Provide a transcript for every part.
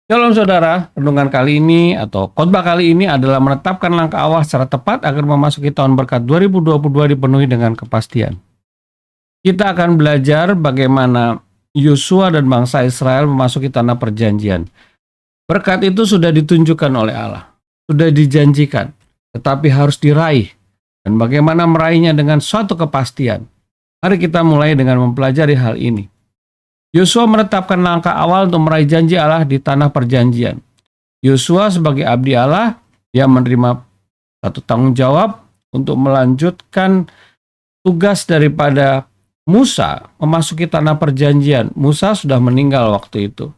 Shalom saudara, renungan kali ini atau khotbah kali ini adalah menetapkan langkah awal secara tepat agar memasuki tahun berkat 2022 dipenuhi dengan kepastian. Kita akan belajar bagaimana Yosua dan bangsa Israel memasuki tanah perjanjian. Berkat itu sudah ditunjukkan oleh Allah, sudah dijanjikan, tetapi harus diraih. Dan bagaimana meraihnya dengan suatu kepastian. Mari kita mulai dengan mempelajari hal ini. Yosua menetapkan langkah awal untuk meraih janji Allah di tanah perjanjian. Yosua sebagai abdi Allah, dia menerima satu tanggung jawab untuk melanjutkan tugas daripada Musa memasuki tanah perjanjian. Musa sudah meninggal waktu itu,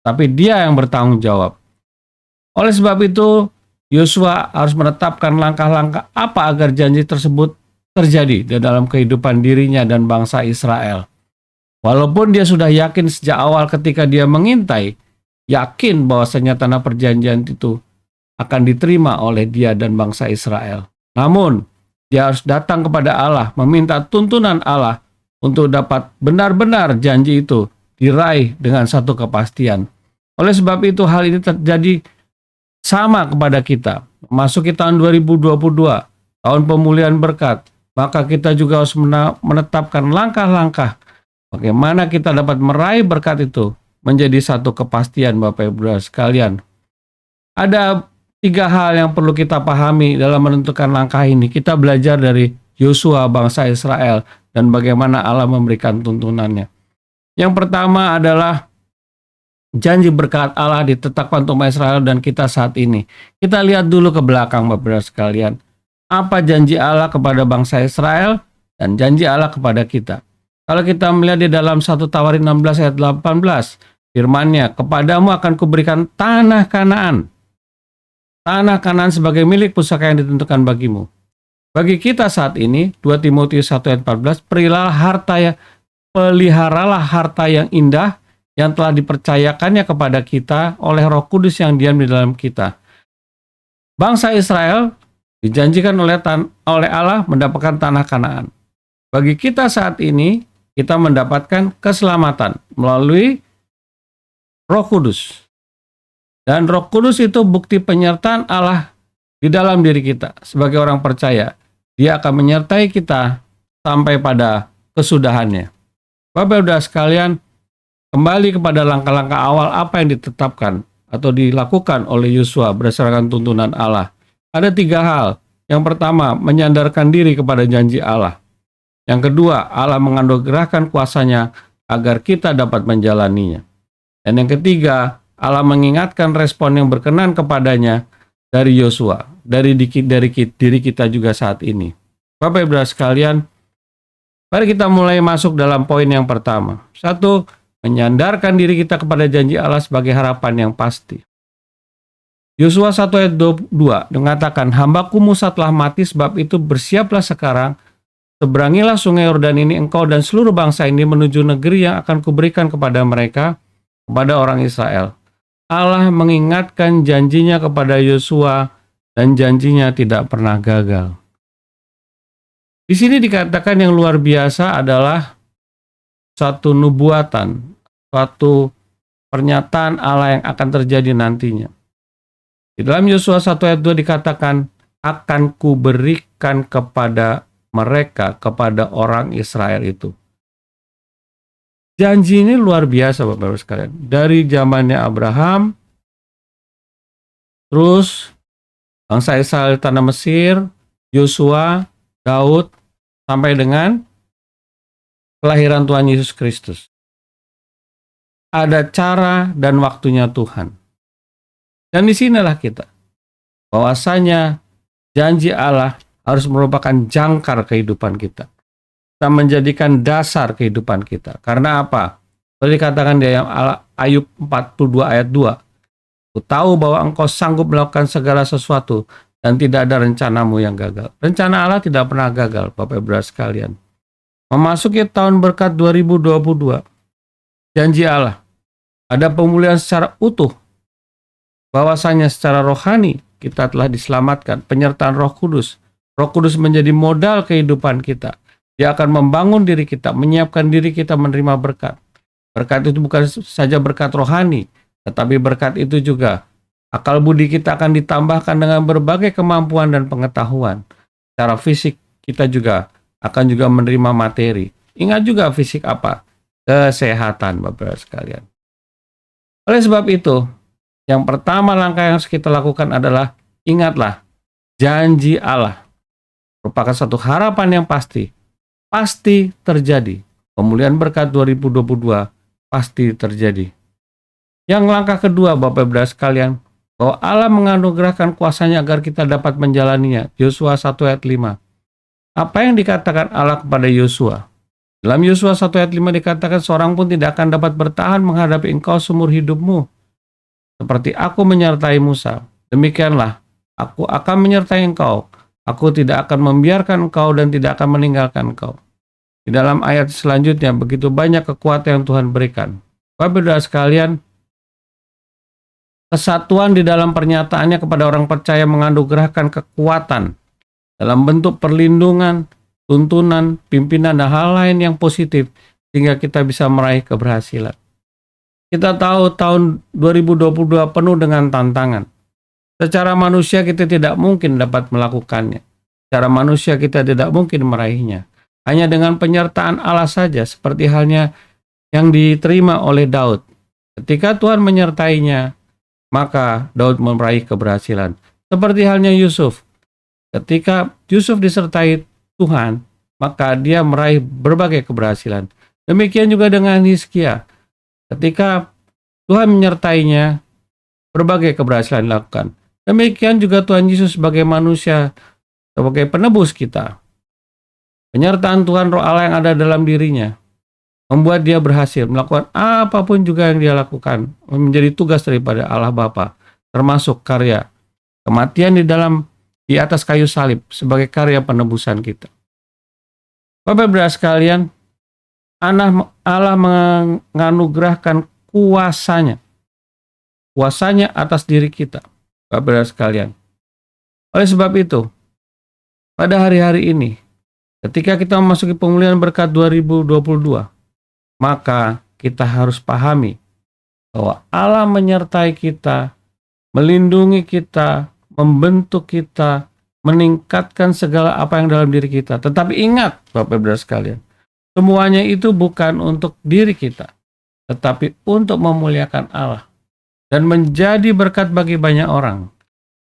tapi dia yang bertanggung jawab. Oleh sebab itu, Yosua harus menetapkan langkah-langkah apa agar janji tersebut terjadi di dalam kehidupan dirinya dan bangsa Israel. Walaupun dia sudah yakin sejak awal ketika dia mengintai, yakin bahwasanya tanah perjanjian itu akan diterima oleh dia dan bangsa Israel. Namun, dia harus datang kepada Allah, meminta tuntunan Allah untuk dapat benar-benar janji itu diraih dengan satu kepastian. Oleh sebab itu, hal ini terjadi sama kepada kita. Memasuki tahun 2022, tahun pemulihan berkat, maka kita juga harus menetapkan langkah-langkah bagaimana kita dapat meraih berkat itu menjadi satu kepastian Bapak Ibu sekalian. Ada 3 hal yang perlu kita pahami dalam menentukan langkah ini. Kita belajar dari Yosua bangsa Israel dan bagaimana Allah memberikan tuntunannya. Yang pertama adalah janji berkat Allah ditetapkan untuk Israel dan kita saat ini. Kita lihat dulu ke belakang Bapak Ibu sekalian. Apa janji Allah kepada bangsa Israel dan janji Allah kepada kita. Kalau kita melihat di dalam 1 Tawarin 16 ayat 18, firman-Nya, kepadamu akan kuberikan tanah Kanaan. Tanah Kanaan sebagai milik pusaka yang ditentukan bagimu. Bagi kita saat ini, 2 Timotius 1 ayat 14, peliharalah harta yang indah yang telah dipercayakannya kepada kita oleh Roh Kudus yang diam di dalam kita. Bangsa Israel dijanjikan oleh Allah mendapatkan tanah Kanaan. Bagi kita saat ini, kita mendapatkan keselamatan melalui Roh Kudus. Dan Roh Kudus itu bukti penyertaan Allah di dalam diri kita. Sebagai orang percaya, Dia akan menyertai kita sampai pada kesudahannya. Bapak Ibu sekalian, kembali kepada langkah-langkah awal apa yang ditetapkan atau dilakukan oleh Yosua berdasarkan tuntunan Allah. Ada 3 hal. Yang pertama, menyandarkan diri kepada janji Allah. Yang kedua, Allah menganugerahkan kuasa-Nya agar kita dapat menjalaninya. Dan yang ketiga, Allah mengingatkan respon yang berkenan kepadanya dari Yosua, dari diri kita juga saat ini. Bapak Ibu sekalian, mari kita mulai masuk dalam poin yang pertama. 1, menyandarkan diri kita kepada janji Allah sebagai harapan yang pasti. Yosua 1 ayat 22 mengatakan, hambaku Musa telah mati, sebab itu bersiaplah sekarang, seberangilah sungai Yordan ini engkau dan seluruh bangsa ini menuju negeri yang akan kuberikan kepada mereka, kepada orang Israel. Allah mengingatkan janjinya kepada Yosua dan janjinya tidak pernah gagal. Di sini dikatakan yang luar biasa adalah satu nubuatan, suatu pernyataan Allah yang akan terjadi nantinya. Di dalam Yosua 1 ayat 2 dikatakan, akan kuberikan kepada mereka, kepada orang Israel itu. Janji ini luar biasa Bapak-Ibu sekalian. Dari zamannya Abraham, terus bangsa Israel di tanah Mesir, Yosua, Daud, sampai dengan kelahiran Tuhan Yesus Kristus. Ada cara dan waktunya Tuhan. Dan disinilah kita, bahwasanya janji Allah harus merupakan jangkar kehidupan kita. Kita menjadikan dasar kehidupan kita. Karena apa? Seperti dikatakan di Ayub 42 ayat 2. Ku tahu bahwa engkau sanggup melakukan segala sesuatu dan tidak ada rencanamu yang gagal. Rencana Allah tidak pernah gagal, Bapak Ibu sekalian. Memasuki tahun berkat 2022, janji Allah, ada pemulihan secara utuh. Bahwasanya secara rohani kita telah diselamatkan, penyertaan Roh Kudus. Roh Kudus menjadi modal kehidupan kita. Dia akan membangun diri kita, menyiapkan diri kita menerima berkat. Berkat itu bukan saja berkat rohani, Tetapi berkat itu juga, akal budi kita akan ditambahkan dengan berbagai kemampuan dan pengetahuan. Secara fisik, kita juga akan juga menerima materi. Ingat juga fisik apa? Kesehatan, Bapak-Ibu sekalian. Oleh sebab itu, yang pertama langkah yang harus kita lakukan adalah ingatlah, janji Allah merupakan satu harapan yang pasti terjadi. Pemulihan berkat 2022 pasti terjadi. Yang langkah kedua, Bapak Ibu sekalian, bahwa Allah menganugerahkan kuasanya agar kita dapat menjalaninya. Yosua 1 ayat 5. Apa yang dikatakan Allah kepada Yosua? Dalam Yosua 1 ayat 5 dikatakan, seorang pun tidak akan dapat bertahan menghadapi engkau seumur hidupmu. Seperti aku menyertai Musa, demikianlah aku akan menyertai engkau. Aku tidak akan membiarkan engkau dan tidak akan meninggalkan engkau. Di dalam ayat selanjutnya, begitu banyak kekuatan yang Tuhan berikan. Bapak Ibu sekalian, kesatuan di dalam pernyataannya kepada orang percaya menganugerahkan kekuatan dalam bentuk perlindungan, tuntunan, pimpinan, dan hal lain yang positif sehingga kita bisa meraih keberhasilan. Kita tahu tahun 2022 penuh dengan tantangan. Secara manusia kita tidak mungkin dapat melakukannya. Secara manusia kita tidak mungkin meraihnya. Hanya dengan penyertaan Allah saja, seperti halnya yang diterima oleh Daud. Ketika Tuhan menyertainya, maka Daud meraih keberhasilan. Seperti halnya Yusuf. Ketika Yusuf disertai Tuhan, maka dia meraih berbagai keberhasilan. Demikian juga dengan Hizkia. Ketika Tuhan menyertainya, berbagai keberhasilan dilakukan. Demikian juga Tuhan Yesus sebagai manusia, sebagai penebus kita. Penyertaan Tuhan Roh Allah yang ada dalam dirinya membuat dia berhasil melakukan apapun juga yang dia lakukan, menjadi tugas daripada Allah Bapa, termasuk karya kematian di atas kayu salib sebagai karya penebusan kita. Bapak-Ibu sekalian, Allah menganugerahkan kuasanya atas diri kita, Bapak-Ibu sekalian. Oleh sebab itu, pada hari-hari ini, ketika kita memasuki pemulihan berkat 2022, maka kita harus pahami bahwa Allah menyertai kita, melindungi kita, membentuk kita, meningkatkan segala apa yang dalam diri kita. Tetapi ingat, Bapak-Ibu sekalian, semuanya itu bukan untuk diri kita, tetapi untuk memuliakan Allah dan menjadi berkat bagi banyak orang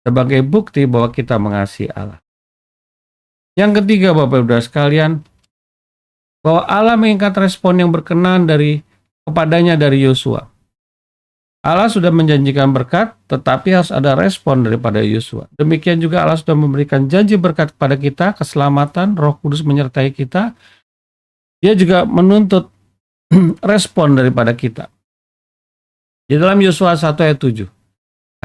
sebagai bukti bahwa kita mengasihi Allah. Yang ketiga, Bapak-Ibu sekalian, bahwa Allah mengingat respon yang berkenan kepadanya dari Yosua. Allah sudah menjanjikan berkat, tetapi harus ada respon daripada Yosua. Demikian juga Allah sudah memberikan janji berkat kepada kita, keselamatan, Roh Kudus menyertai kita. Dia juga menuntut respon daripada kita. Di dalam Yosua 1 ayat 7,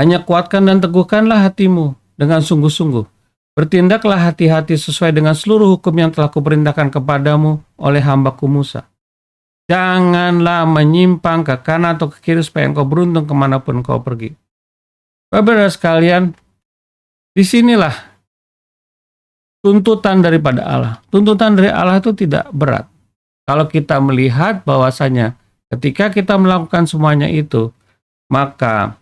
hanya kuatkan dan teguhkanlah hatimu dengan sungguh-sungguh. Bertindaklah hati-hati sesuai dengan seluruh hukum yang telah kuperintahkan kepadamu oleh hambaku Musa. Janganlah menyimpang ke kanan atau ke kiri supaya engkau beruntung kemanapun engkau pergi. Bapak-Ibu sekalian, disinilah tuntutan daripada Allah. Tuntutan dari Allah itu tidak berat. Kalau kita melihat bahwasanya ketika kita melakukan semuanya itu, maka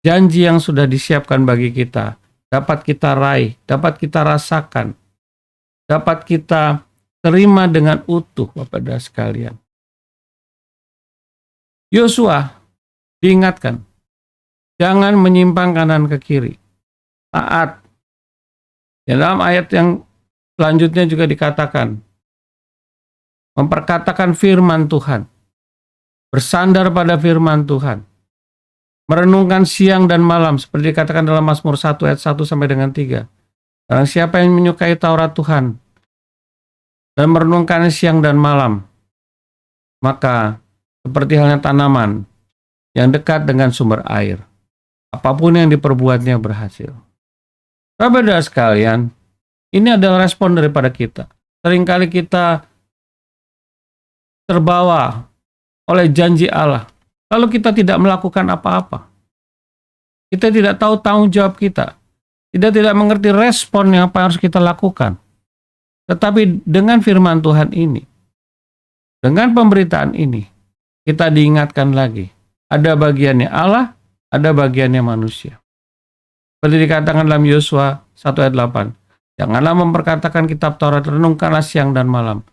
janji yang sudah disiapkan bagi kita dapat kita raih, dapat kita rasakan, dapat kita terima dengan utuh, Bapak-Ibu sekalian. Yosua diingatkan, jangan menyimpang kanan ke kiri. Taat. Dalam ayat yang selanjutnya juga dikatakan, memperkatakan firman Tuhan, bersandar pada firman Tuhan, merenungkan siang dan malam, seperti dikatakan dalam Mazmur 1 ayat 1 sampai dengan 3. Barang siapa yang menyukai Taurat Tuhan dan merenungkan siang dan malam, maka seperti halnya tanaman yang dekat dengan sumber air, apapun yang diperbuatnya berhasil. Bapak-Ibu sekalian, ini adalah respon daripada kita. Seringkali kita terbawa oleh janji Allah, lalu kita tidak melakukan apa-apa. Kita tidak tahu tanggung jawab kita. Kita tidak mengerti respon yang apa harus kita lakukan. Tetapi dengan firman Tuhan ini, dengan pemberitaan ini, kita diingatkan lagi ada bagiannya Allah, ada bagiannya manusia. Seperti dikatakan dalam Yosua 1 ayat 8. Janganlah memperkatakan kitab Taurat, renungkanlah siang dan malam.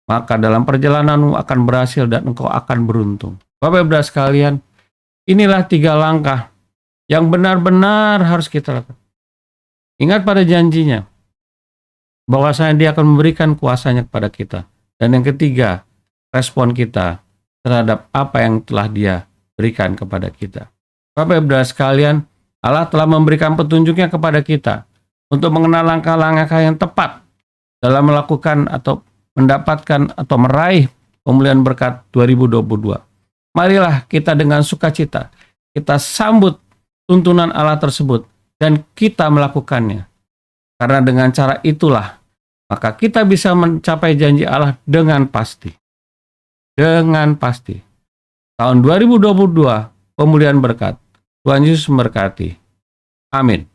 Maka dalam perjalananmu akan berhasil dan engkau akan beruntung. Bapak Ibu sekalian, inilah 3 langkah yang benar-benar harus kita lakukan. Ingat pada janjinya, bahwasanya dia akan memberikan kuasanya kepada kita. Dan yang ketiga, respon kita terhadap apa yang telah dia berikan kepada kita. Bapak Ibu sekalian, Allah telah memberikan petunjuknya kepada kita untuk mengenal langkah-langkah yang tepat dalam melakukan atau mendapatkan atau meraih pemulihan berkat 2022. Marilah kita dengan sukacita, kita sambut tuntunan Allah tersebut dan kita melakukannya. Karena dengan cara itulah, maka kita bisa mencapai janji Allah dengan pasti. Dengan pasti. Tahun 2022, pemulihan berkat. Tuhan Yesus memberkati. Amin.